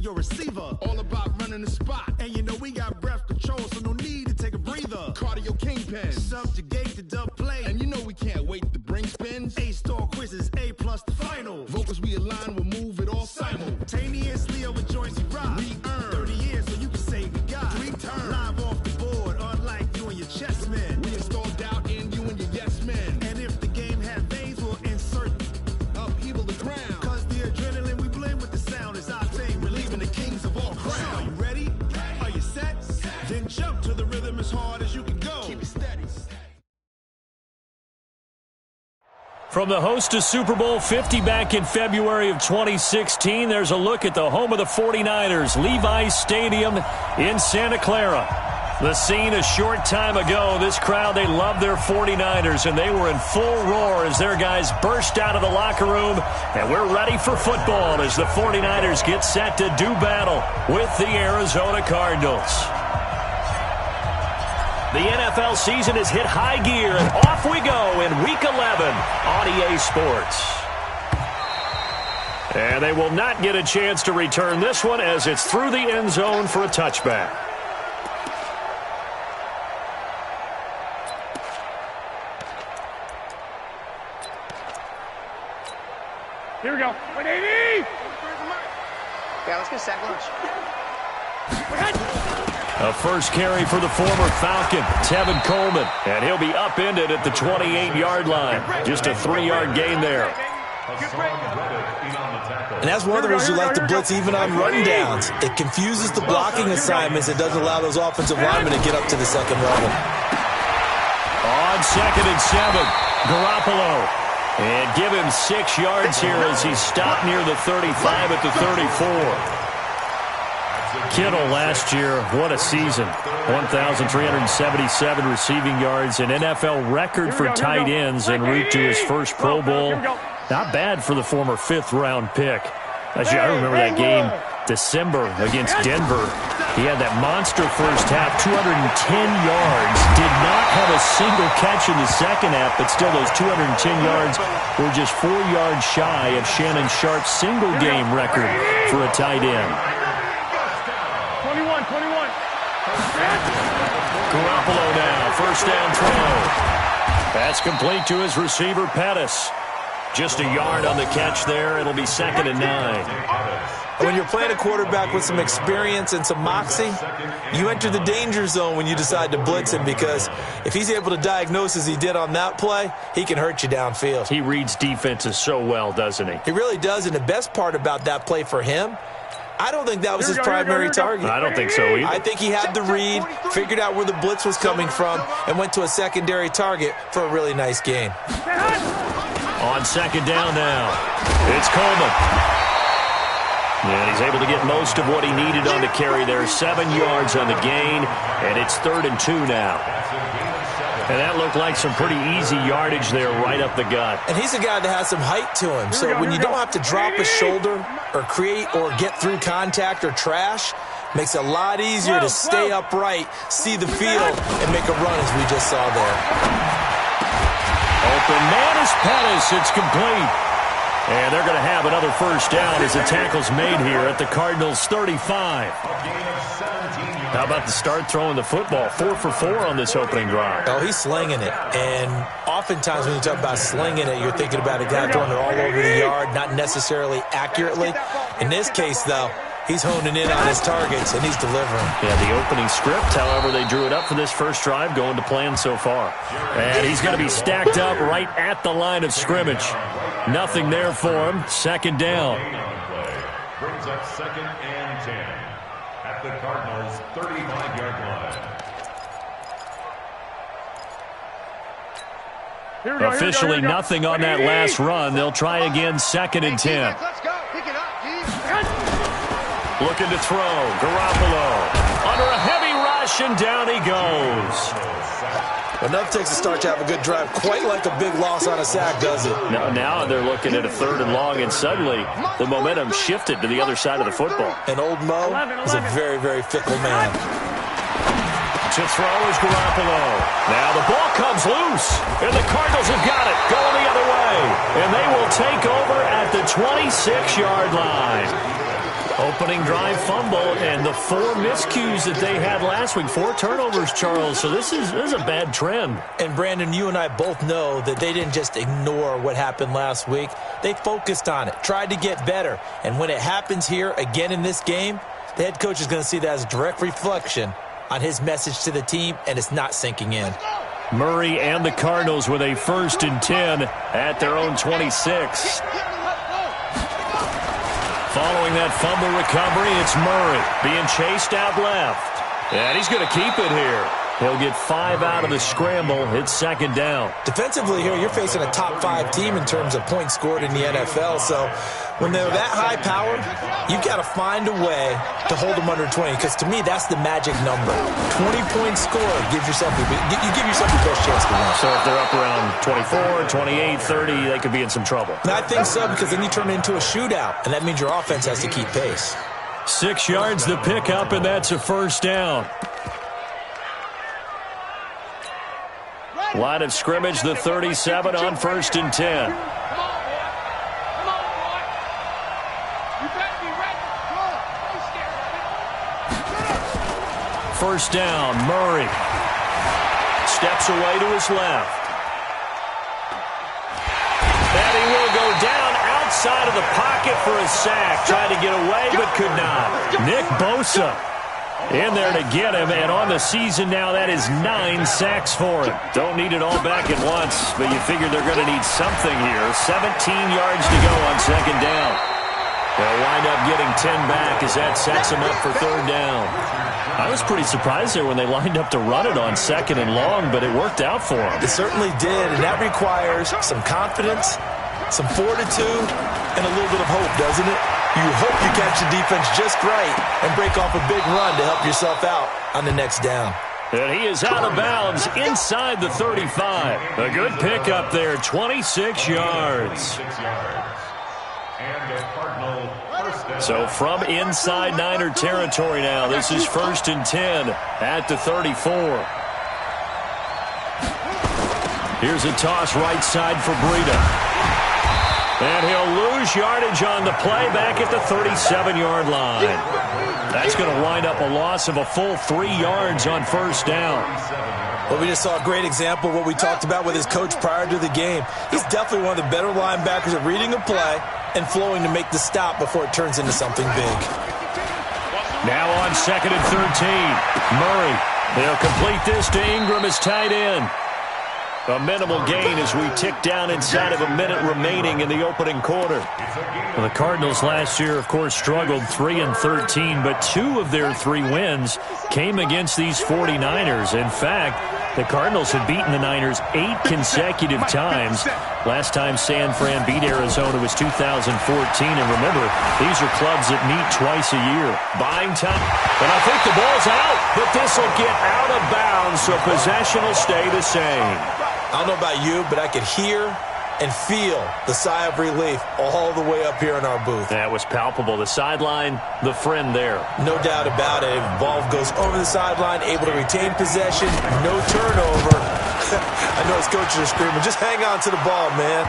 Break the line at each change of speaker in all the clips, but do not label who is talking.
your receiver. All about running the spot. And you know we got breath control, so no need to take a breather. Cardio kingpin. Subjugate the dub play. And you know we can't wait to bring spins. A-star quizzes, A+ the final. Vocals we align, we'll move it all simultaneously over joints you rock. We earn 30 years so you can say we got 3 turns. Live off the board, unlike you and your chess men. We install doubt in you and your yes men. And if the game had veins, we'll insert upheaval the ground. Cause the adrenaline we blend with the sound is our thing. Relieving the kings of all crowns. So are you ready? Are you set? Then jump to the rhythm as hard as you can go. Keep it steady.
From the host to Super Bowl 50 back in February of 2016, there's a look at the home of the 49ers, Levi's Stadium in Santa Clara. The scene a short time ago, this crowd, they love their 49ers, and they were in full roar as their guys burst out of the locker room, and we're ready for football as the 49ers get set to do battle with the Arizona Cardinals. The NFL season has hit high gear, and off we go in Week 11 on EA Sports. And they will not get a chance to return this one as it's through the end zone for a touchback.
Here we go. 180!
Yeah, let's get sack lunch.
A first carry for the former Falcon, Tevin Coleman. And he'll be upended at the 28-yard line. Just a 3-yard gain there.
And that's one of the reasons you like to blitz even on run downs. It confuses the blocking assignments. It doesn't allow those offensive linemen to get up to the second level.
On 2nd and 7, Garoppolo. And give him 6 yards here as he stopped near the 35 at the 34. Kittle last year, what a season. 1,377 receiving yards, an NFL record for tight ends en route to his first Pro Bowl. Not bad for the former 5th-round pick. Actually, I remember that game, December, against Denver. He had that monster first half, 210 yards. Did not have a single catch in the second half, but still those 210 yards were just 4 yards shy of Shannon Sharp's single-game record for a tight end.
21.
Garoppolo now, first down throw. That's complete to his receiver, Pettis. Just a yard on the catch there. It'll be 2nd and 9.
When you're playing a quarterback with some experience and some moxie, you enter the danger zone when you decide to blitz him, because if he's able to diagnose as he did on that play, he can hurt you downfield.
He reads defenses so well, doesn't he?
He really does, and the best part about that play for him, I don't think that was his primary target.
I don't think so either.
I think he had the read, figured out where the blitz was coming from, and went to a secondary target for a really nice gain.
On 2nd down now, it's Coleman. And he's able to get most of what he needed on the carry there. 7 yards on the gain, and it's 3rd and 2 now. And that looked like some pretty easy yardage there right up the gut.
And he's a guy that has some height to him. So when you don't have to drop a shoulder or create or get through contact or trash, makes it a lot easier to stay upright, see the field, and make a run as we just saw there.
Open man is Pettis. It's complete. And they're going to have another first down as the tackle's made here at the Cardinals' 35. How about the start throwing the football? 4 for 4 on this opening drive.
Oh, he's slinging it. And oftentimes when you talk about slinging it, you're thinking about a guy throwing it all over the yard, not necessarily accurately. In this case, though, he's honing in on his targets, and he's delivering.
Yeah, the opening script, however, they drew it up for this first drive, going to plan so far. And he's going to be stacked up right at the line of scrimmage. Nothing there for him. 2nd down.
Brings up 2nd and 10 at the Cardinals' 35-yard line.
Officially nothing on that last run. They'll try again, 2nd and 10.
Let's go. Pick it up,
Looking to throw. Garoppolo under a heavy rush, and down he goes.
Enough takes a start to have a good drive, quite like a big loss on a sack, does it?
Now they're looking at a 3rd and long, and suddenly the momentum shifted to the other side of the football.
And old Mo is a very, very fickle man.
To throw is Garoppolo. Now the ball comes loose, and the Cardinals have got it, going the other way. And they will take over at the 26-yard line. Opening drive fumble, and the 4 miscues that they had last week. 4 turnovers, Charles. So this is a bad trend.
And, Brandon, you and I both know that they didn't just ignore what happened last week. They focused on it, tried to get better. And when it happens here again in this game, the head coach is going to see that as a direct reflection on his message to the team, and it's not sinking in.
Murray and the Cardinals with a 1st and 10 at their own 26. Following that fumble recovery, it's Murray being chased out left. And he's going to keep it here. He'll get 5 out of the scramble. It's 2nd down.
Defensively here, you're facing a top 5 team in terms of points scored in the NFL. So when they're that high powered, you've got to find a way to hold them under 20. Because to me, that's the magic number. 20 points scored gives yourself you give yourself the best chance to win.
So if they're up around 24, 28, 30, they could be in some trouble.
And I think so, because then you turn it into a shootout, and that means your offense has to keep pace.
6 yards the pickup, and that's a 1st down. Line of scrimmage, the 37 on 1st and 10. First down, Murray. Steps away to his left. And he will go down outside of the pocket for a sack. Tried to get away, but could not. Nick Bosa in there to get him, and on the season now, that is 9 sacks for him. Don't need it all back at once, but you figure they're going to need something here. 17 yards to go on 2nd down. They'll wind up getting 10 back as that sets them up for 3rd down. I was pretty surprised there when they lined up to run it on 2nd and long, but it worked out for them.
It certainly did, and that requires some confidence, some fortitude, and a little bit of hope, doesn't it? You hope you catch the defense just right and break off a big run to help yourself out on the next down.
And he is out of bounds inside the 35. A good pickup there, 26 yards. So from inside Niner territory now, this is 1st and 10 at the 34. Here's a toss right side for Breida. And he'll lose yardage on the play back at the 37-yard line. That's going to wind up a loss of a full 3 yards on 1st down.
Well, we just saw a great example of what we talked about with his coach prior to the game. He's definitely one of the better linebackers at reading a play and flowing to make the stop before it turns into something big.
Now on 2nd and 13, Murray. They'll complete this to Ingram as tight end. A minimal gain as we tick down inside of a minute remaining in the opening quarter. Well, the Cardinals last year, of course, struggled 3-13, but 2 of their 3 wins came against these 49ers. In fact, the Cardinals have beaten the Niners 8 consecutive times. Last time San Fran beat Arizona was 2014. And remember, these are clubs that meet twice a year. Buying time. And I think the ball's out, but this will get out of bounds, so possession will stay the same.
I don't know about you, but I could hear and feel the sigh of relief all the way up here in our booth.
That was palpable. The sideline, the friend there.
No doubt about it. Ball goes over the sideline, able to retain possession, no turnover. I know his coaches are screaming, just hang on to the ball, man.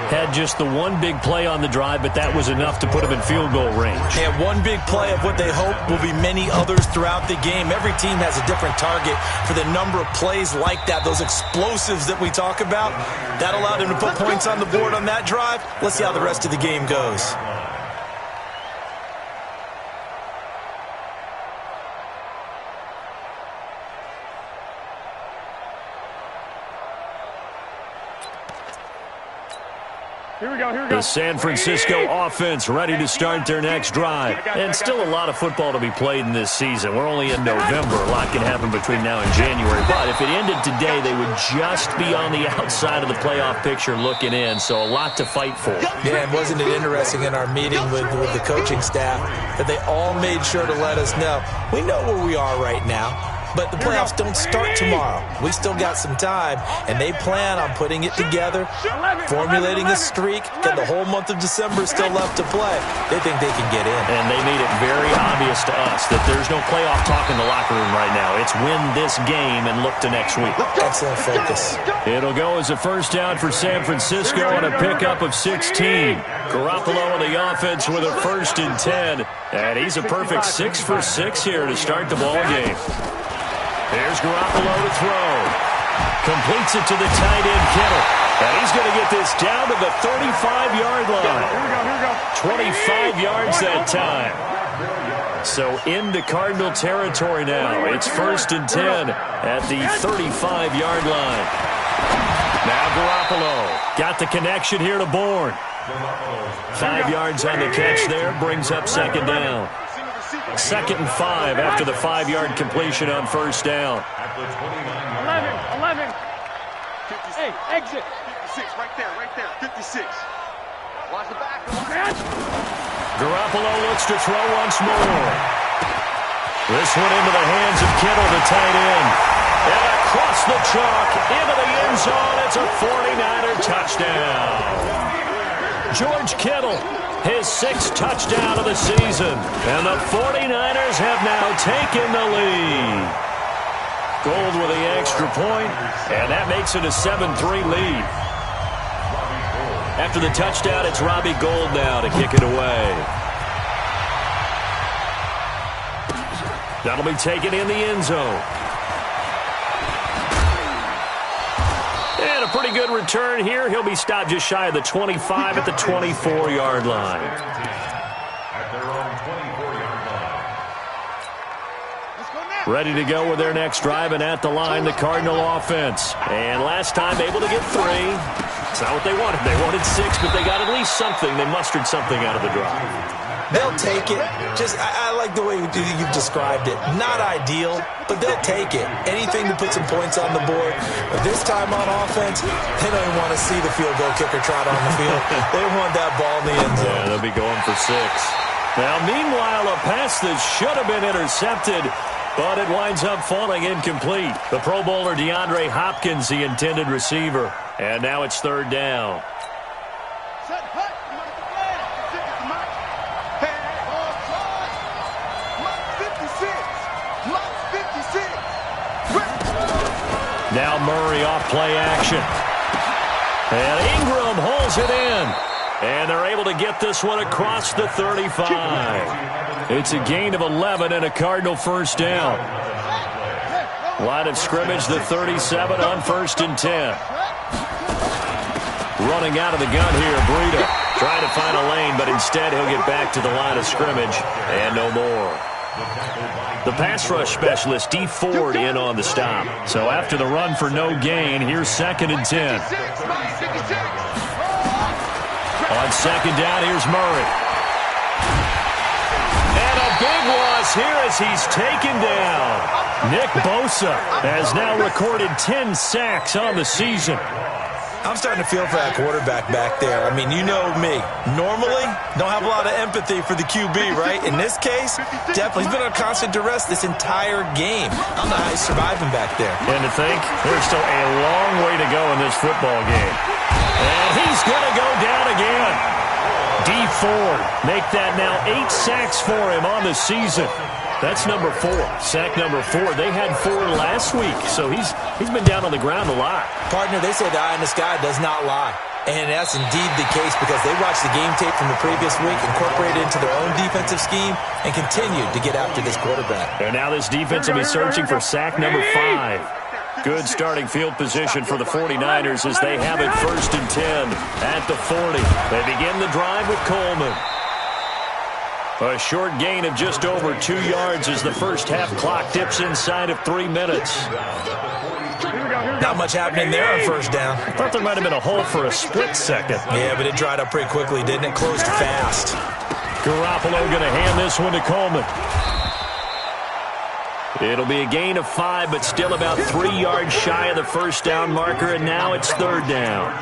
Had just the one big play on the drive, but that was enough to put him in field goal range.
And one big play of what they hope will be many others throughout the game. Every team has a different target for the number of plays like that, those explosives that we talk about. That allowed him to put points on the board on that drive. Let's see how the rest of the game goes.
Here we go, here we go.
The San Francisco offense ready to start their next drive. And still a lot of football to be played in this season. We're only in November. A lot can happen between now and January. But if it ended today, they would just be on the outside of the playoff picture looking in. So a lot to fight for.
Yeah, and wasn't it interesting in our meeting with the coaching staff that they all made sure to let us know, we know where we are right now. But the playoffs don't start tomorrow. We still got some time, and they plan on putting it together, formulating a streak, and the whole month of December is still left to play. They think they can get in.
And they made it very obvious obvious to us that there's no playoff talk in the locker room right now. It's win this game and look to next week.
Excellent focus.
It'll go as a first down for San Francisco on a pickup of 16. Garoppolo on the offense with a 1st and 10. And he's a perfect 6 for 6 here to start the ball game. Here's Garoppolo to throw. Completes it to the tight end, Kittle. And he's going to get this down to the 35-yard line.
Here we go.
25 yards that time. So into Cardinal territory now. It's 1st and 10 at the 35-yard line. Now Garoppolo got the connection here to Bourne. 5 yards on the catch there, brings up 2nd down. 2nd and 5 after the 5-yard completion on 1st down.
11. Hey, exit.
56, right there, 56. Watch the back.
Garoppolo looks to throw once more. This one into the hands of Kittle, the tight end. And across the chalk, into the end zone. It's a 49er touchdown. George Kittle, his 6th touchdown of the season. And the 49ers have now taken the lead. Gold with the extra point, and that makes it a 7-3 lead. After the touchdown, it's Robbie Gould now to kick it away. That'll be taken in the end zone. And a pretty good return here. He'll be stopped just shy of the 25 at the 24-yard line.
At their own 24-yard line.
Ready to go with their next drive, and at the line, the Cardinal offense. And last time, able to get 3. It's not what they wanted. They wanted 6, but they got at least something. They mustered something out of the drive.
They'll take it. I like the way you've described it. Not ideal, but they'll take it. Anything to put some points on the board. But this time on offense, they don't even want to see the field goal kicker trot on the field. They want that ball in the end zone.
Yeah, they'll be going for 6. Now, meanwhile, a pass that should have been intercepted, but it winds up falling incomplete. The Pro Bowler DeAndre Hopkins, the intended receiver. And now it's 3rd down. Now Murray off play action. And Ingram holds it in. And they're able to get this one across the 35. It's a gain of 11 and a Cardinal 1st down. Line of scrimmage, the 37 on 1st and 10. Running out of the gun here, Breida. Trying to find a lane, but instead he'll get back to the line of scrimmage. And no more. The pass rush specialist, D. Ford, in on the stop. So after the run for no gain, here's 2nd and 10. On 2nd down, here's Murray. And a big loss here as he's taken down. Nick Bosa has now recorded 10 sacks on the season.
I'm starting to feel for that quarterback back there. I mean, you know me. Normally, don't have a lot of empathy for the QB, right? In this case, definitely. He's been under constant duress this entire game. I don't know how he's surviving back there.
And to think, there's still a long way to go in this football game. And he's going to go down again. D. Ford make that now 8 sacks for him on the season. That's number 4. Sack number 4. They had 4 last week, so he's been down on the ground a lot.
Partner, they say the eye in the sky does not lie. And that's indeed the case because they watched the game tape from the previous week, incorporated it into their own defensive scheme, and continued to get after this quarterback.
And now this defense will be searching for sack number 5. Good starting field position for the 49ers as they have it 1st and 10 at the 40. They begin the drive with Coleman. A short gain of just over 2 yards as the first half clock dips inside of 3 minutes.
Not much happening there on 1st down.
I thought there might have been a hole for a split second.
Yeah, but it dried up pretty quickly, didn't it? Closed fast.
Garoppolo going to hand this one to Coleman. It'll be a gain of 5, but still about 3 yards shy of the 1st down marker, and now it's 3rd down.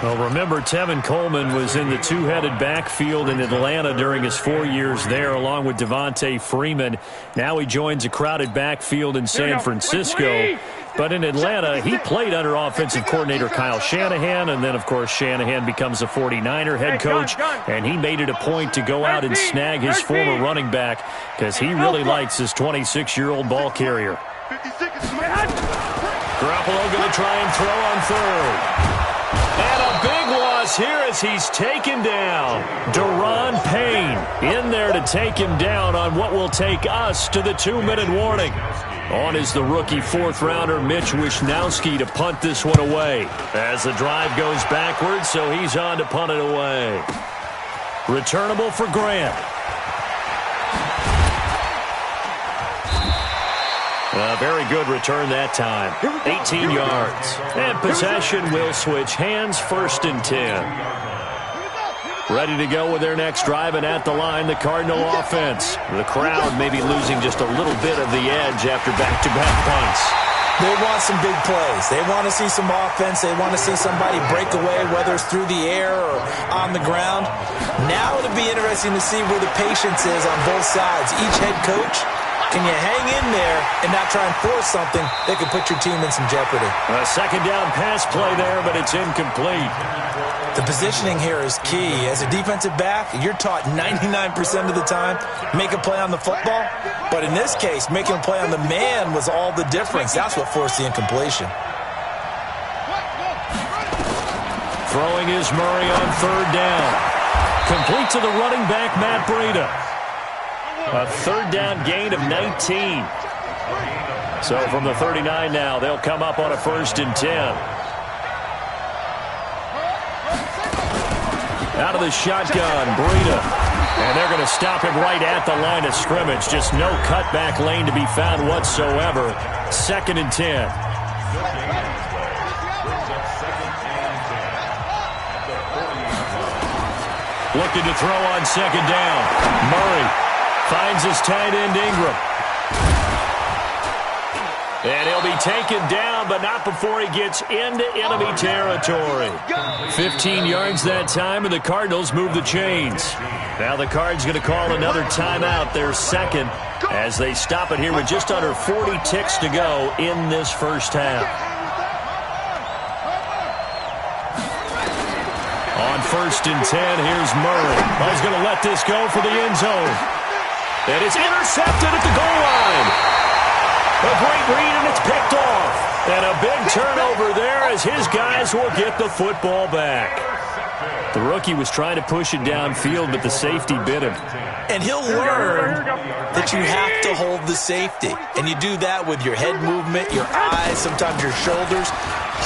Well, remember, Tevin Coleman was in the 2-headed backfield in Atlanta during his 4 years there, along with Devontae Freeman. Now he joins a crowded backfield in San Francisco. But in Atlanta, he played under offensive coordinator Kyle Shanahan, and then, of course, Shanahan becomes a 49er head coach, and he made it a point to go out and snag his former running back, because he really likes his 26-year-old ball carrier.
50 seconds.
Garoppolo going to try and throw on third. And a big loss here as he's taken down. Daron Payne in there to take him down on what will take us to the 2-minute warning. On is the rookie 4th-rounder Mitch Wishnowsky to punt this one away. As the drive goes backwards, so he's on to punt it away. Returnable for Grant. A very good return that time. 18 yards. And possession will switch hands, 1st and 10. Ready to go with their next drive, and at the line, the Cardinal offense. The crowd may be losing just a little bit of the edge after back-to-back punts.
They want some big plays. They want to see some offense. They want to see somebody break away, whether it's through the air or on the ground. Now it'll be interesting to see where the patience is on both sides. Each head coach, can you hang in there and not try and force something that could put your team in some jeopardy?
A 2nd down pass play there, but it's incomplete.
The positioning here is key. As a defensive back, you're taught 99% of the time, make a play on the football. But in this case, making a play on the man was all the difference. That's what forced the incompletion.
Throwing is Murray on 3rd down. Complete to the running back, Matt Breida. A 3rd down gain of 19. So from the 39 now, they'll come up on a 1st and 10. Out of the shotgun, Breida. And they're going to stop him right at the line of scrimmage. Just no cutback lane to be found whatsoever. 2nd and 10. Looking to throw on 2nd down. Murray finds his tight end Ingram. And he'll be taken down, but not before he gets into enemy territory. 15 yards that time, and the Cardinals move the chains. Now the Cards going to call another timeout, their 2nd, as they stop it here with just under 40 ticks to go in this 1st half. On 1st and 10, here's Murray. He's going to let this go for the end zone. And it's intercepted at the goal line. A great read, and it's picked off. And a big turnover there as his guys will get the football back. The rookie was trying to push it downfield, but the safety bit him.
And he'll learn that you have to hold the safety. And you do that with your head movement, your eyes, sometimes your shoulders.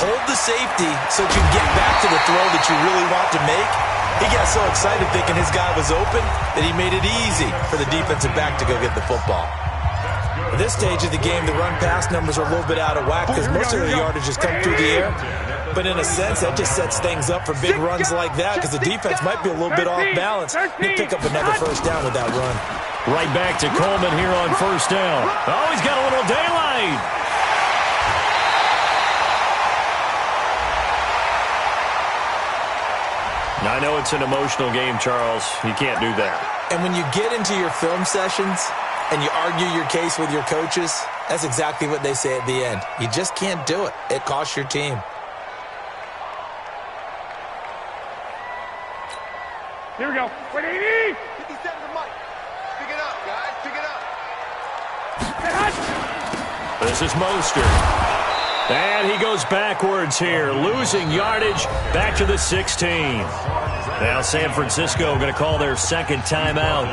Hold the safety so that you get back to the throw that you really want to make. He got so excited thinking his guy was open that he made it easy for the defensive back to go get the football. At this stage of the game, the run-pass numbers are a little bit out of whack because most of the yardage has come through the air. But in a sense, that just sets things up for big runs like that because the defense might be a little bit off balance. He'll pick up another 1st down with that run.
Right back to Coleman here on 1st down. Oh, he's got a little daylight. I know it's an emotional game, Charles. You can't do that.
And when you get into your film sessions and you argue your case with your coaches, that's exactly what they say at the end. You just can't do it. It costs your team.
Here we go. 180.
57 to Mike. Pick it up, guys. Pick it up.
This is Mostert. And he goes backwards here, losing yardage back to the 16. Now San Francisco going to call their 2nd timeout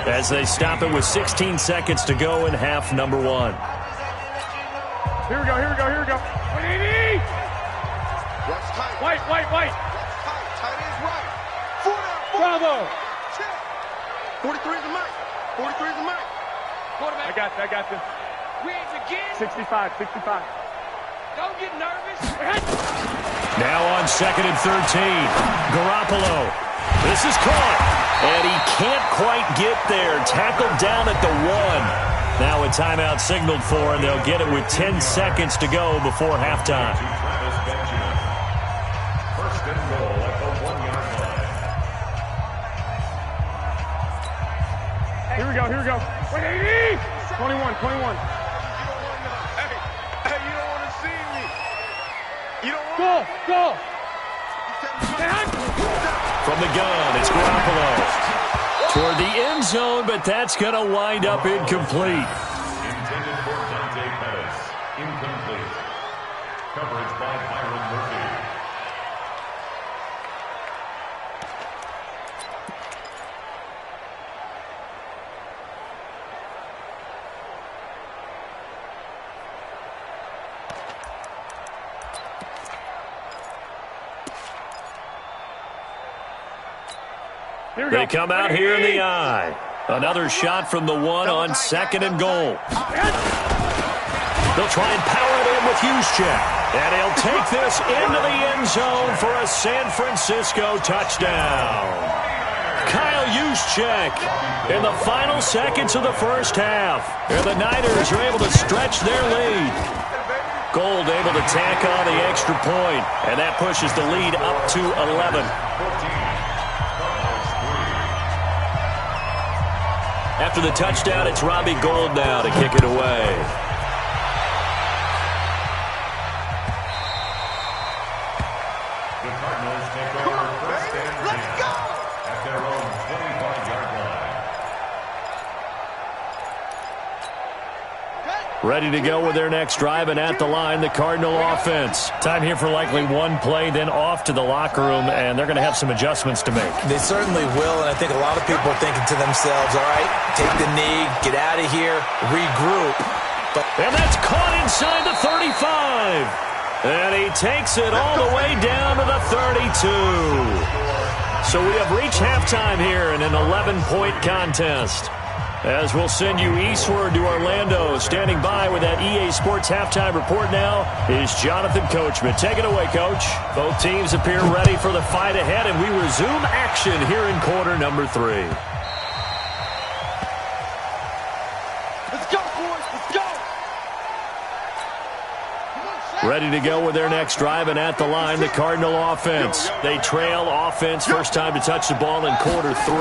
as they stop it with 16 seconds to go in half number 1.
Here we go, here we go, here we go. 180! White.
Tight is right. 4 down.
Bravo!
43 is the mic. 43 is the mic.
I got this.
We ain't begin.
65.
Don't get nervous.
Now on 2nd and 13. Garoppolo. This is caught. And he can't quite get there. Tackled down at the 1. Now a timeout signaled for, and they'll get it with 10 seconds to go before halftime.
First and goal at the 1-yard line.
Here we go. 180! 21.
Hey, you don't want to see me. You don't want
Go!
From the gun, it's Garoppolo. toward the end zone, but that's going to wind up incomplete.
Intended for Dante Pettis. Incomplete. Coverage by Byron Murphy.
They come out here in the eye. Another shot from the one on 2nd and goal. They'll try and power it in with Juszczyk. And he'll take this into the end zone for a San Francisco touchdown. Kyle Juszczyk in the final seconds of the first half. And the Niners are able to stretch their lead. Gold able to tack on the extra point. And that pushes the lead up to 11. After the touchdown, it's Robbie Gould now to kick it away.
The Cardinals take over first and 10 at their own 25-yard line.
Ready to go with their next drive, and at the line, the Cardinal offense. Time here for likely one play, then off to the locker room, and they're going to have some adjustments to make.
They certainly will, and I think a lot of people are thinking to themselves, all right, take the knee, get out of here, regroup.
And that's caught inside the 35. And he takes it all the way down to the 32. So we have reached halftime here in an 11-point contest. As we'll send you eastward to Orlando. Standing by with that EA Sports halftime report now is Jonathan Coachman. Take it away, Coach. Both teams appear ready for the fight ahead, and we resume action here in quarter number 3.
Let's go, boys. Let's go.
Ready to go with their next drive, and at the line, the Cardinal offense. They trail offense, first time to touch the ball in quarter 3,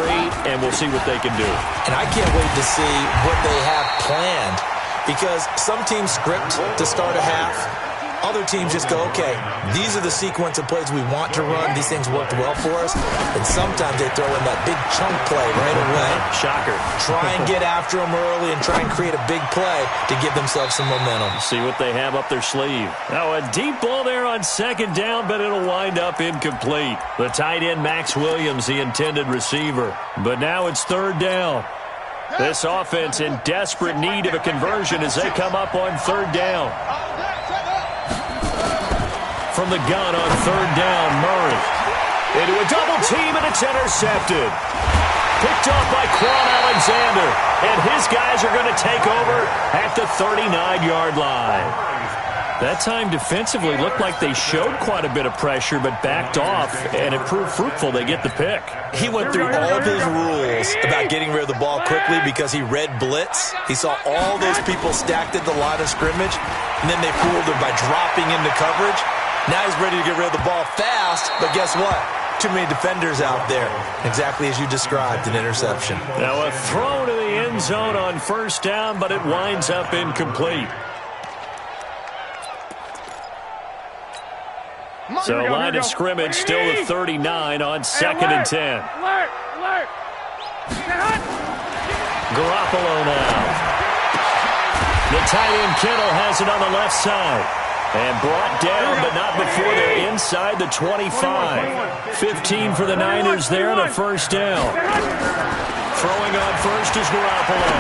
and we'll see what they can do.
And I can't wait to see what they have planned, because some teams script to start a half. Other teams just go, okay, these are the sequence of plays we want to run. These things worked well for us. And sometimes they throw in that big chunk play right away.
Shocker.
Try and get after them early and try and create a big play to give themselves some momentum.
See what they have up their sleeve. Now a deep ball there on 2nd down, but it'll wind up incomplete. The tight end, Max Williams, the intended receiver. But now it's 3rd down. This offense in desperate need of a conversion as they come up on 3rd down. From the gun on 3rd down, Murray. Into a double team, and it's intercepted. Picked off by Quan Alexander. And his guys are going to take over at the 39-yard line. That time defensively looked like they showed quite a bit of pressure, but backed off, and it proved fruitful. They get the pick.
He went through all of his rules about getting rid of the ball quickly because he read blitz. He saw all those people stacked at the line of scrimmage, and then they fooled him by dropping into coverage. Now he's ready to get rid of the ball fast, but guess what? Too many defenders out there. Exactly as you described, an interception.
Now a throw to the end zone on 1st down, but it winds up incomplete. So line of scrimmage still at 39 on 2nd and 10. Garoppolo now. The tight end Kittle has it on the left side. And brought down, but not before they're inside the 25. 15 for the Niners there on a 1st down. Throwing on first is Garoppolo.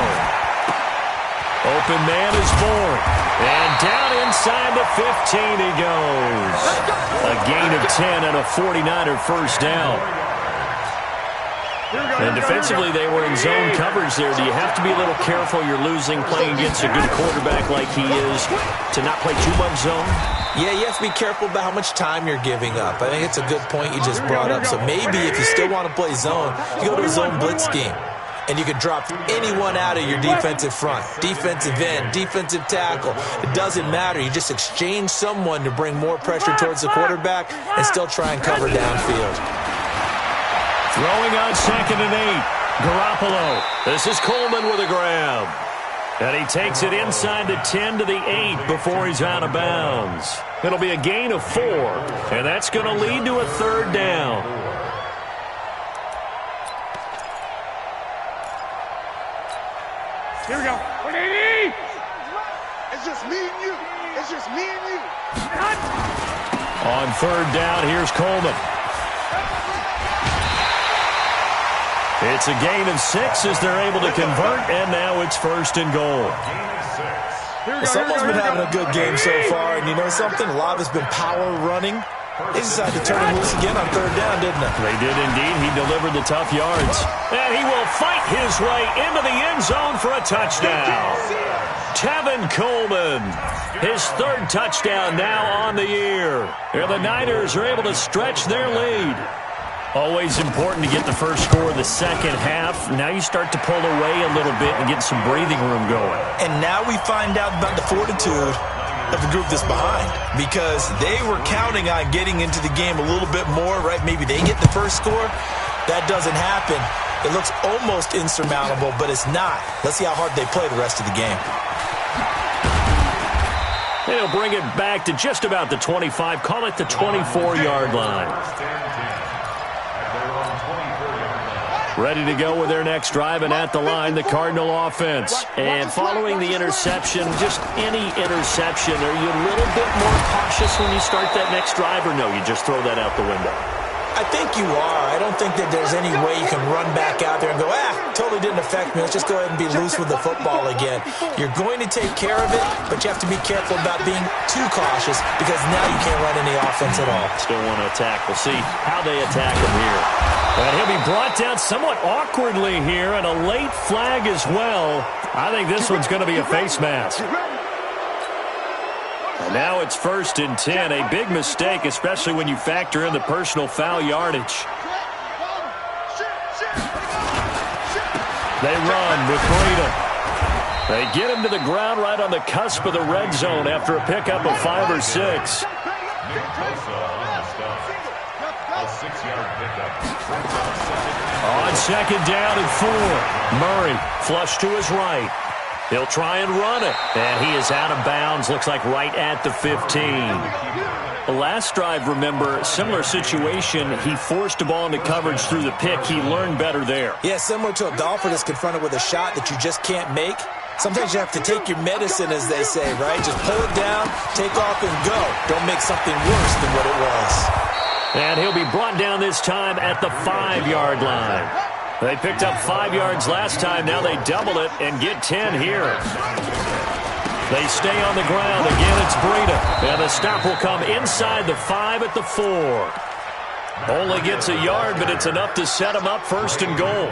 Open man is Ford. And down inside the 15 he goes. A gain of 10 and a 49er 1st down. And defensively, they were in zone coverage there. Do you have to be a little careful? You're losing playing against a good quarterback like he is to not play too much zone?
Yeah, you have to be careful about how much time you're giving up. I think it's a good point you just brought up. So maybe if you still want to play zone, you go to a zone blitz scheme. And you can drop anyone out of your defensive front. Defensive end, defensive tackle. It doesn't matter. You just exchange someone to bring more pressure towards the quarterback and still try and cover downfield.
Throwing on 2nd and 8. Garoppolo. This is Coleman with a grab. And he takes it inside the 10 to the 8 before he's out of bounds. It'll be a gain of 4. And that's going to lead to a 3rd down.
Here we go. 180.
It's just me and you. It's just me and you.
On third down, here's Coleman. It's a gain of 6 as they're able to convert, and now it's 1st and goal.
Someone's been having a good game so far, and you know something? A lot of it's been power running. They decided to turn him loose again on third down, didn't they?
They did indeed. He delivered the tough yards. And he will fight his way into the end zone for a touchdown. Tevin Coleman, his 3rd touchdown now on the year. And the Niners are able to stretch their lead. Always important to get the first score of the second half. Now you start to pull away a little bit and get some breathing room going.
And now we find out about the fortitude of the group that's behind, because they were counting on getting into the game a little bit more, right? Maybe they get the first score. That doesn't happen. It looks almost insurmountable, but it's not. Let's see how hard they play the rest of the game.
They'll bring it back to just about the 25, call it the 24-yard line. Ready to go with their next drive, and at the line, the Cardinal offense. And following the interception, just any interception, are you a little bit more cautious when you start that next drive, or no, you just throw that out the window?
I think you are. I don't think that there's any way you can run back out there and go, totally didn't affect me. Let's just go ahead and be loose with the football again. You're going to take care of it, but you have to be careful about being too cautious, because now you can't run any offense at all.
Still want to attack. We'll see how they attack him here. And he'll be brought down somewhat awkwardly here, and a late flag as well. I think this one's going to be a face mask. And now it's 1st and 10. A big mistake, especially when you factor in the personal foul yardage. They run with Breida. They get him to the ground right on the cusp of the red zone after a pickup of 5 or 6.
A 6-yard pickup.
On 2nd down and 4. Murray flush to his right. He'll try and run it. And he is out of bounds. Looks like right at the 15. The last drive, remember, similar situation. He forced the ball into coverage through the pick. He learned better there.
Yeah, similar to a golfer that's confronted with a shot that you just can't make. Sometimes you have to take your medicine, as they say, right? Just pull it down, take off, and go. Don't make something worse than what it was.
And he'll be brought down this time at the 5-yard line. They picked up 5 yards last time. Now they double it and get 10 here. They stay on the ground. Again, it's Breida. And the stop will come inside the 5 at the 4. Only gets a yard, but it's enough to set him up 1st and goal.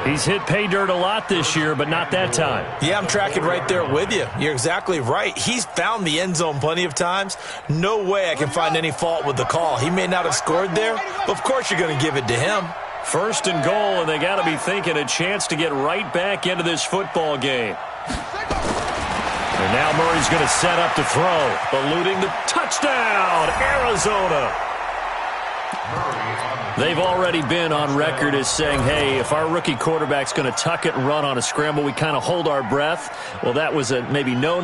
He's hit pay dirt a lot this year, but not that time.
Yeah, I'm tracking right there with you. You're exactly right. He's found the end zone plenty of times. No way I can find any fault with the call. He may not have scored there, but of course you're going to give it to him.
1st and goal, and they got to be thinking a chance to get right back into this football game. And now Murray's going to set up to throw, eluding the touchdown, Arizona. They've already been on record as saying, hey, if our rookie quarterback's going to tuck it and run on a scramble, we kind of hold our breath. Well, that was a maybe no,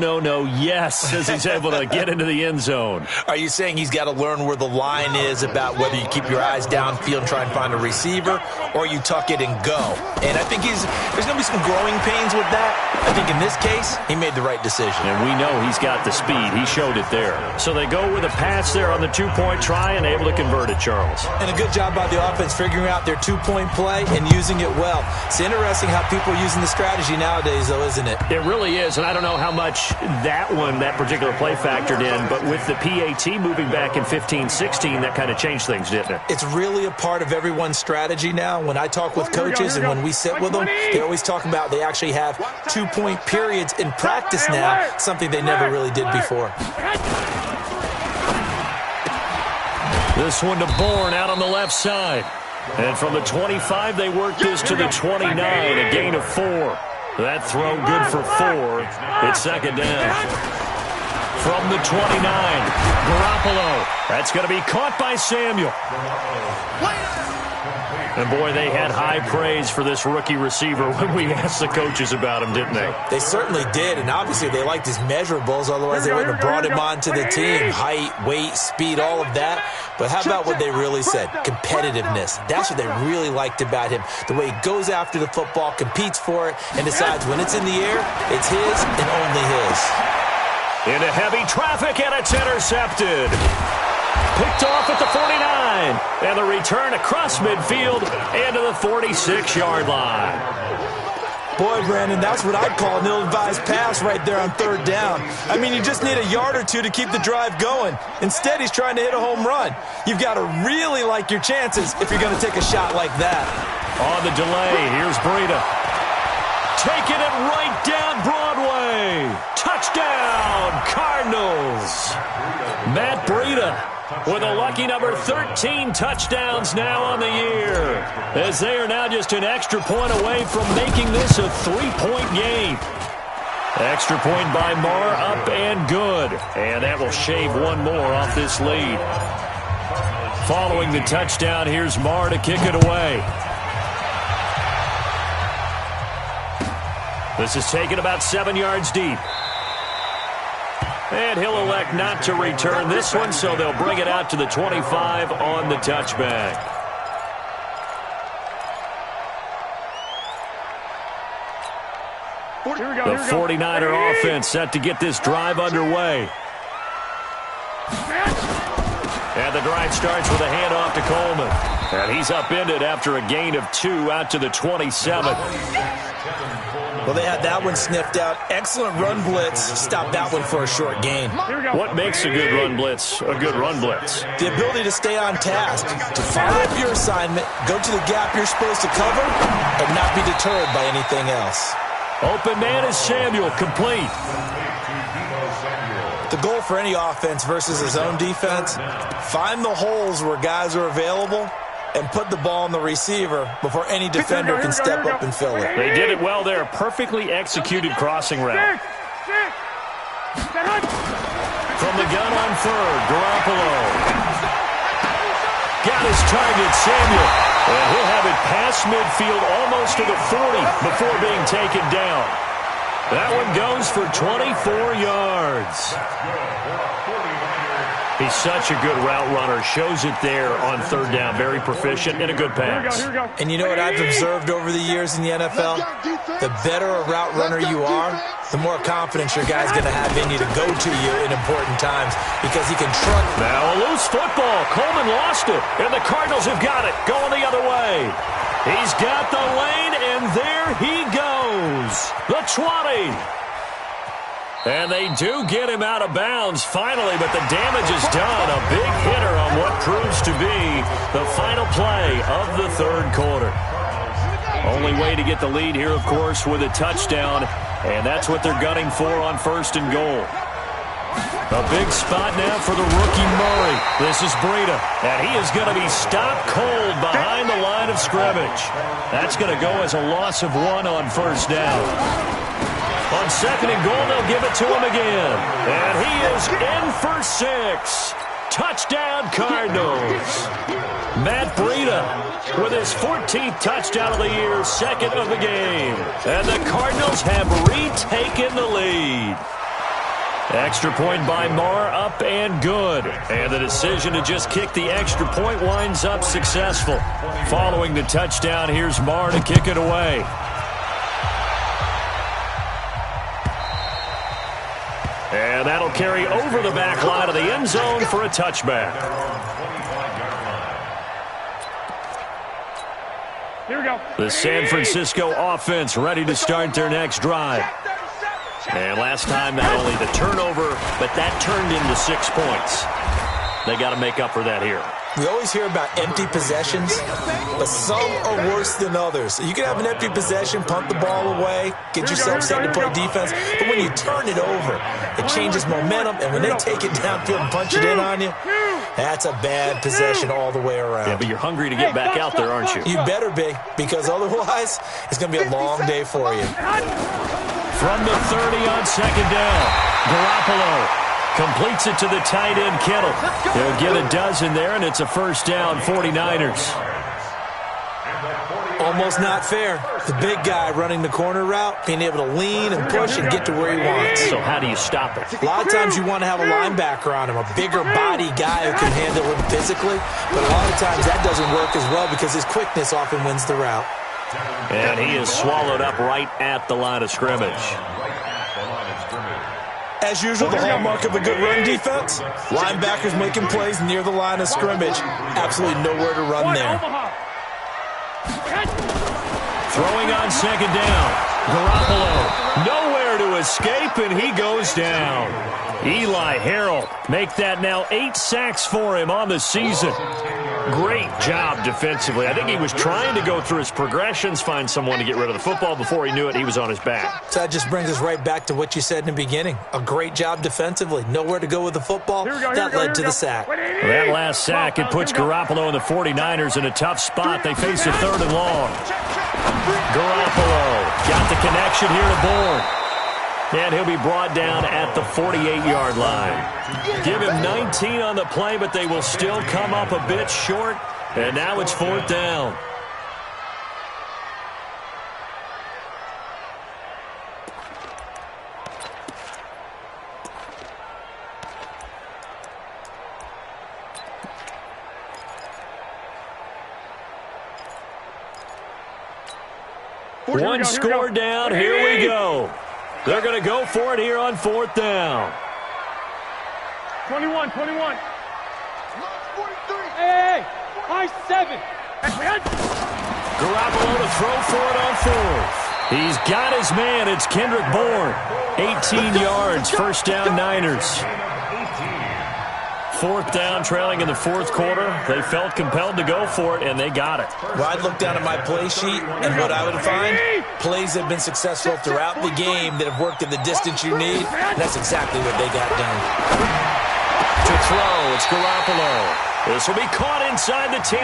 yes, as he's able to get into the end zone.
Are you saying he's got to learn where the line is about whether you keep your eyes downfield and try and find a receiver, or you tuck it and go? And I think there's going to be some growing pains with that. I think in this case, he made the right decision.
And we know he's got the speed. He showed it there. So they go with a pass there on the 2-point try and able to convert it, Charles.
And a good job by the offense figuring out their 2-point play and using it well. It's interesting how people are using the strategy nowadays, though, isn't it?
It really is, and I don't know how much that particular play factored in, but with the PAT moving back in 15-16, that kind of changed things, didn't it?
It's really a part of everyone's strategy now. When I talk with coaches and when we sit with them, they always talk about they actually have 2-point periods in practice now, something they never really did before.
This one to Bourne out on the left side. And from the 25, they work this to the 29, a gain of 4. That throw good for 4. It's 2nd down. From the 29, Garoppolo. That's going to be caught by Samuel. And, boy, they had high praise for this rookie receiver when we asked the coaches about him, didn't they?
They certainly did, and obviously they liked his measurables. Otherwise, they wouldn't have brought him onto the team. Height, weight, speed, all of that. But how about what they really said? Competitiveness. That's what they really liked about him. The way he goes after the football, competes for it, and decides when it's in the air, it's his and only his.
Into heavy traffic, and it's intercepted. Picked off at the 49. And the return across midfield into the 46-yard line.
Boy, Brandon, that's what I'd call an ill-advised pass right there on third down. I mean, you just need a yard or two to keep the drive going. Instead, he's trying to hit a home run. You've got to really like your chances if you're going to take a shot like that.
On the delay, here's Breida. Taking it right down Broadway. Touchdown, Cardinals. Matt Breida with a lucky number 13 touchdowns now on the year, as they are now just an extra point away from making this a 3-point game. Extra point by Marr, up and good. And that will shave one more off this lead. Following the touchdown, here's Marr to kick it away. This is taken about 7 yards deep. And he'll elect not to return this one, so they'll bring it out to the 25 on the touchback. The 49er offense set to get this drive underway. And the drive starts with a handoff to Coleman. And he's upended after a gain of 2 out to the 27.
Well, they had that one sniffed out. Excellent run blitz. Stopped that one for a short gain.
What makes a good run blitz a good run blitz?
The ability to stay on task, to follow up your assignment, go to the gap you're supposed to cover, and not be deterred by anything else.
Open man is Samuel, complete.
The goal for any offense versus his own defense, find the holes where guys are available and put the ball on the receiver before any defender can step up and fill it.
They did it well there. Perfectly executed crossing route. From the gun on third, Garoppolo. Got his target, Samuel. And he'll have it past midfield almost to the 40 before being taken down. That one goes for 24 yards. He's such a good route runner. Shows it there on third down. Very proficient and a good pass.
And you know what I've observed over the years in the NFL? The better a route runner you are, the more confidence your guy's going to have in you to go to you in important times because he can trust.
Now a loose football. Coleman lost it, and the Cardinals have got it. Going the other way. He's got the lane, and there he goes. The 20. And they do get him out of bounds finally, but the damage is done. A big hitter on what proves to be the final play of the third quarter. Only way to get the lead here, of course, with a touchdown, and that's what they're gunning for on first and goal. A big spot now for the rookie Murray. This is Breida, and he is going to be stopped cold behind the line of scrimmage. That's going to go as a loss of 1 on first down. On second and goal, they'll give it to him again. And he is in for 6. Touchdown, Cardinals. Matt Breida with his 14th touchdown of the year, second of the game. And the Cardinals have retaken the lead. Extra point by Marr, up and good. And the decision to just kick the extra point winds up successful. Following the touchdown, here's Marr to kick it away. And that'll carry over the back line of the end zone for a touchback.
Here we go.
The San Francisco offense ready to start their next drive. And last time, not only the turnover, but that turned into 6 points. They got to make up for that here.
We always hear about empty possessions, but some are worse than others. You can have an empty possession, punt the ball away, get yourself set to play defense, but when you turn it over, it changes momentum, and when they take it downfield and punch it in on you, that's a bad possession all the way around.
Yeah, but you're hungry to get back out there, aren't you?
You better be, because otherwise, it's going to be a long day for you.
From the 30 on second down, Garoppolo completes it to the tight end, Kittle. They'll get a dozen there, and it's a first down, 49ers.
almost not fair. The big guy running the corner route, being able to lean and push and get to where he wants.
So how do you stop it?
A lot of times you want to have a linebacker on him, a bigger body guy who can handle him physically, but a lot of times that doesn't work as well because his quickness often wins the route.
And he is swallowed up right at the line of scrimmage.
As usual, the hallmark of a good run defense, linebackers making plays near the line of scrimmage. Absolutely nowhere to run there.
Throwing on second down. Garoppolo, nowhere to escape, and he goes down. Eli Harrell, make that now 8 sacks for him on the season. Great job defensively. I think he was trying to go through his progressions, find someone to get rid of the football. Before he knew it, he was on his back.
So that just brings us right back to what you said in the beginning. A great job defensively. Nowhere to go with the football. That led to the sack.
Well, that last sack, it puts Garoppolo and the 49ers in a tough spot. They face a 3rd and long. Garoppolo got the connection here to Bourne. And he'll be brought down at the 48-yard line. Give him 19 on the play, but they will still come up a bit short. And now it's 4th down. One score down. Here we go. They're going to go for it here on 4th down.
21. Hey, high 7.
Garoppolo to throw for it on 4th. He's got his man. It's Kendrick Bourne. 18 yards. 1st down, Niners. 4th down, trailing in the 4th quarter. They felt compelled to go for it, and they got it.
Well, I'd look down at my play sheet, and what I would find, plays that have been successful throughout the game that have worked at the distance you need, and that's exactly what they got done.
To throw, it's Garoppolo. This will be caught inside the 10.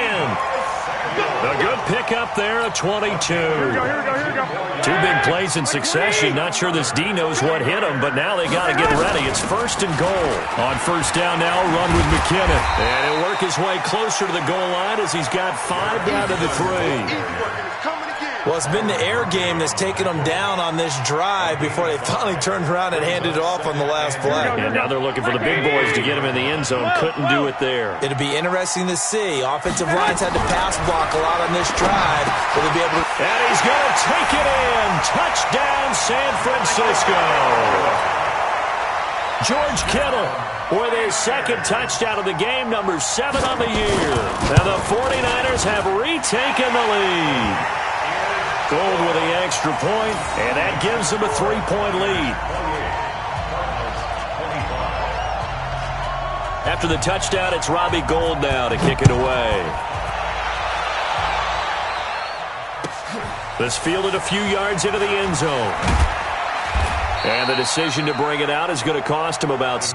A good pickup there, a 22.
Here we go.
2 big plays in succession. Not sure this D knows what hit him, but now they got to get ready. It's 1st and goal. On 1st down now, run with McKinnon. And he'll work his way closer to the goal line as he's got 5 down to the 3.
Well, it's been the air game that's taken them down on this drive before they finally turned around and handed it off on the last play.
And now they're looking for the big boys to get him in the end zone. Couldn't do it there.
It'll be interesting to see. Offensive lines had to pass block a lot on this drive. Will they be able to...
And he's going to take it in. Touchdown, San Francisco. George Kittle with his 2nd touchdown of the game, number 7 on the year. And the 49ers have retaken the lead. Gold with the extra point, and that gives them a 3-point lead. After the touchdown, it's Robbie Gould now to kick it away. This fielded a few yards into the end zone. And the decision to bring it out is going to cost him about...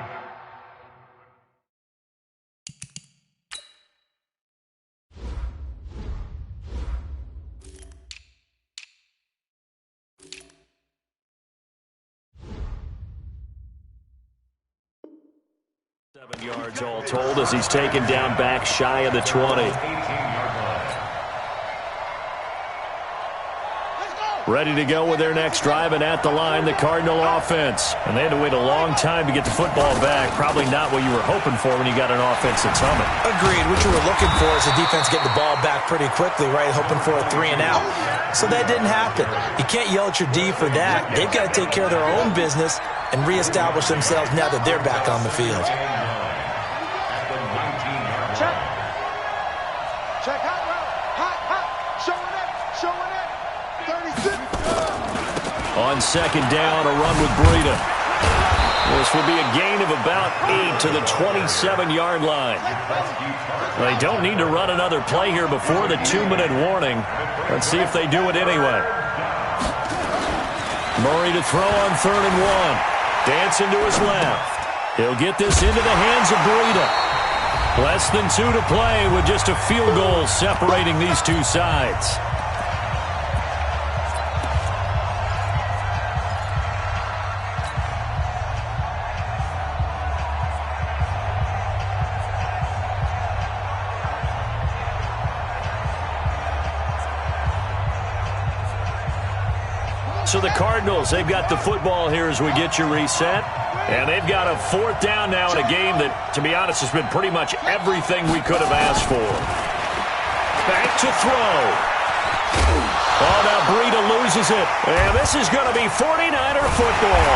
yards all told as he's taken down back shy of the 20. Ready to go with their next drive, and at the line, the Cardinal offense. And they had to wait a long time to get the football back. Probably not what you were hoping for when you got an offense that's humming.
Agreed. What you were looking for is the defense getting the ball back pretty quickly, right? Hoping for a 3 and out. So that didn't happen. You can't yell at your D for that. They've got to take care of their own business and reestablish themselves now that they're back on the field.
Check hot route. Showing it. 36.
On 2nd down, a run with Breida. This will be a gain of about 8 to the 27-yard line. They don't need to run another play here before the 2-minute warning. Let's see if they do it anyway. Murray to throw on 3rd and 1. Dancing to his left. He'll get this into the hands of Breida. Less than 2 to play with just a field goal separating these two sides. So the Cardinals, they've got the football here as we get you reset. And they've got a 4th down now in a game that, to be honest, has been pretty much everything we could have asked for. Back to throw. Oh, now Breida loses it. And this is going to be 49er football.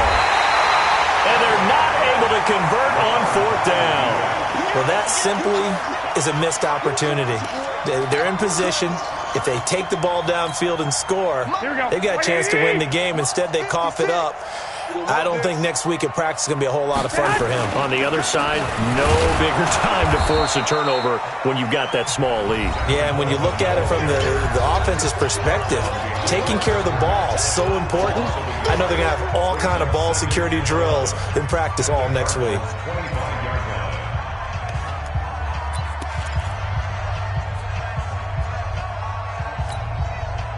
And they're not able to convert on 4th down.
Well, that simply is a missed opportunity. They're in position. If they take the ball downfield and score, they've got a chance to win the game. Instead, they cough it up. I don't think next week at practice is going to be a whole lot of fun for him.
On the other side, no bigger time to force a turnover when you've got that small lead.
Yeah, and when you look at it from the offense's perspective, taking care of the ball is so important. I know they're going to have all kind of ball security drills in practice all next week.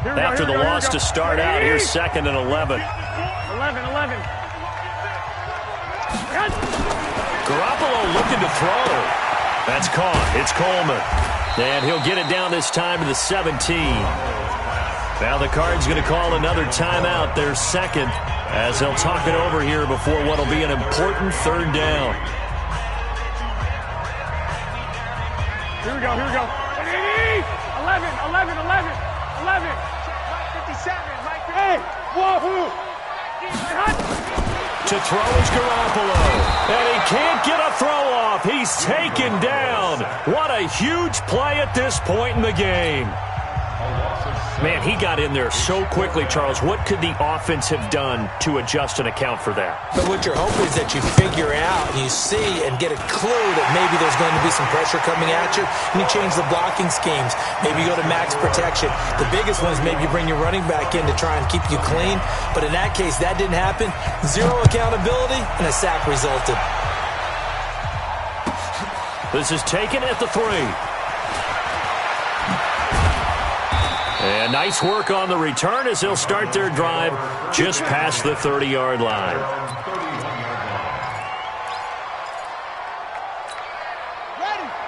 After the loss to start out, here's 2nd and 11.
11.
Garoppolo looking to throw. That's caught. It's Coleman. And he'll get it down this time to the 17. Now the Cards going to call another timeout, their 2nd, as they'll talk it over here before what will be an important 3rd down.
Here we go. 11. 57, right there. Hey, wahoo!
To throw is Garoppolo. And he can't get a throw off. He's taken down. What a huge play at this point in the game. Man, he got in there so quickly, Charles. What could the offense have done to adjust and account for that?
But what you're hoping is that you figure out and you see and get a clue that maybe there's going to be some pressure coming at you, and you change the blocking schemes. Maybe you go to max protection. The biggest one is maybe you bring your running back in to try and keep you clean. But in that case, that didn't happen. Zero accountability, and a sack resulted.
This is taken at the 3. And nice work on the return as they'll start their drive just past the 30-yard line.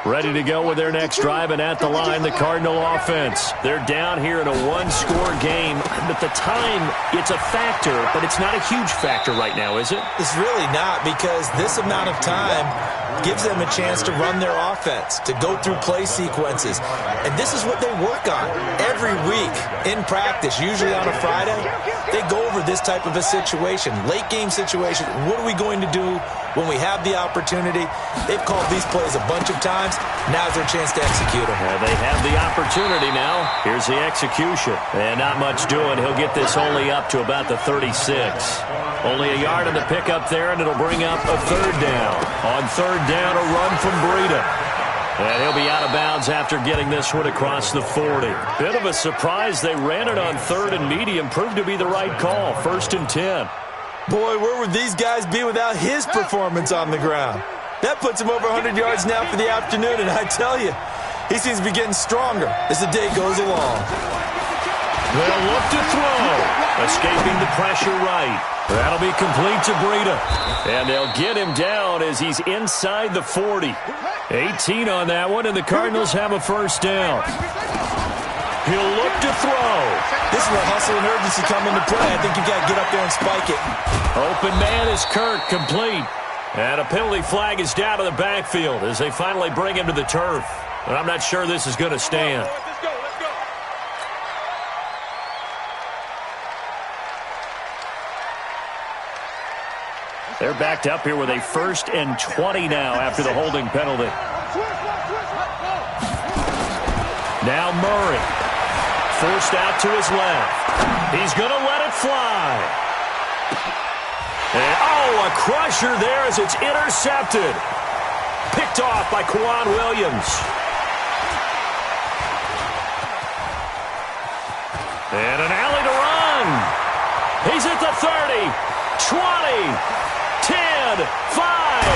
Ready to go with their next drive, and at the line, the Cardinal offense. They're down here in a 1-score game. At the time, it's a factor, but it's not a huge factor right now, is it?
It's really not, because this amount of time gives them a chance to run their offense, to go through play sequences. And this is what they work on every week in practice, usually on a Friday. They go over this type of a situation, late game situation. What are we going to do when we have the opportunity? They've called these plays a bunch of times. Now's their chance to execute them.
They have the opportunity now. Here's the execution. And not much doing. He'll get this only up to about the 36. Only a yard on the pickup there, and it'll bring up a 3rd down. On 3rd down, a run from Breida. And he'll be out of bounds after getting this one across the 40. Bit of a surprise. They ran it on 3rd and medium. Proved to be the right call. 1st and 10.
Boy, where would these guys be without his performance on the ground? That puts him over 100 yards now for the afternoon, and I tell you, he seems to be getting stronger as the day goes along.
They'll look to throw. Escaping the pressure right. That'll be complete to Breida. And they'll get him down as he's inside the 40. 18 on that one, and the Cardinals have a 1st down. He'll look to throw.
This is where hustle and urgency come into play. I think you've got to get up there and spike it.
Open man is Kirk, complete. And a penalty flag is down to the backfield as they finally bring him to the turf. And I'm not sure this is going to stand.
Let's go.
They're backed up here with a 1st and 20 now after the holding penalty. Now Murray. Forced out to his left. He's going to let it fly. And, a crusher there as it's intercepted. Picked off by Quan Williams. And an alley to run. He's at the 30, 20, 10, 5.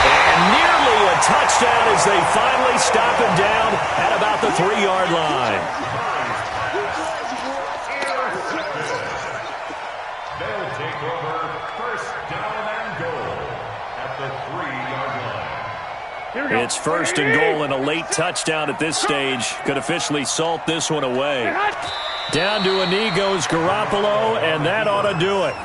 And nearly a touchdown as they finally stop him down at about the 3-yard line.
They'll take over 1st down and goal at the 3-yard line.
It's 1st and goal and a late touchdown at this stage. Could officially salt this one away. Down to a knee goes Garoppolo, and that ought to do it.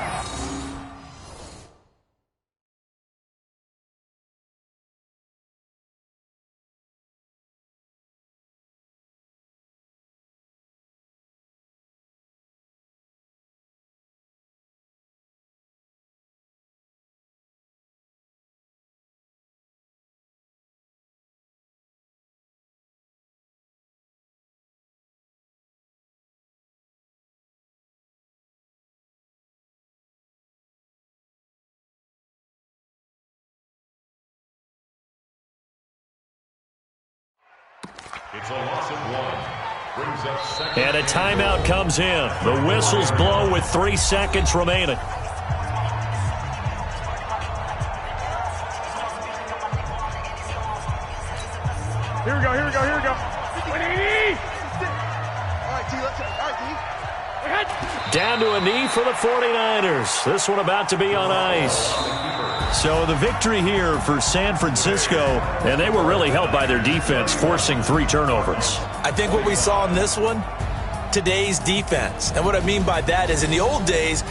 It's a loss of 1. Brings up second.
And a timeout comes in. The whistles blow with 3 seconds remaining.
Here we go, here we go, here we go. 180!
All right, T, let's go. All right, T.
Down to a knee for the 49ers. This one about to be on ice. So the victory here for San Francisco, and they were really helped by their defense, forcing 3 turnovers.
I think what we saw in this one, today's defense. And what I mean by that is in the old days,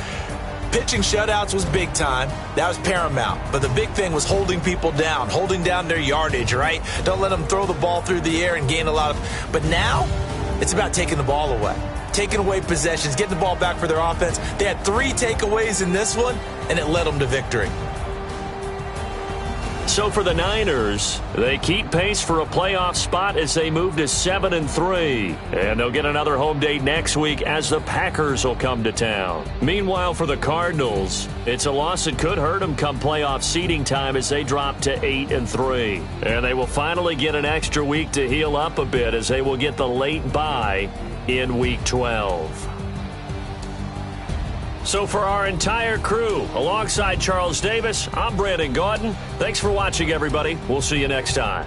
pitching shutouts was big time. That was paramount. But the big thing was holding people down, holding down their yardage, right? Don't let them throw the ball through the air and gain a lot of... But now, it's about taking the ball away. Taking away possessions, getting the ball back for their offense. They had 3 takeaways in this one, and it led them to victory.
So for the Niners, they keep pace for a playoff spot as they move to 7-3. And they'll get another home date next week as the Packers will come to town. Meanwhile, for the Cardinals, it's a loss that could hurt them come playoff seeding time as they drop to 8-3. And they will finally get an extra week to heal up a bit as they will get the late bye in Week 12. So for our entire crew, alongside Charles Davis, I'm Brandon Gaudin. Thanks for watching, everybody. We'll see you next time.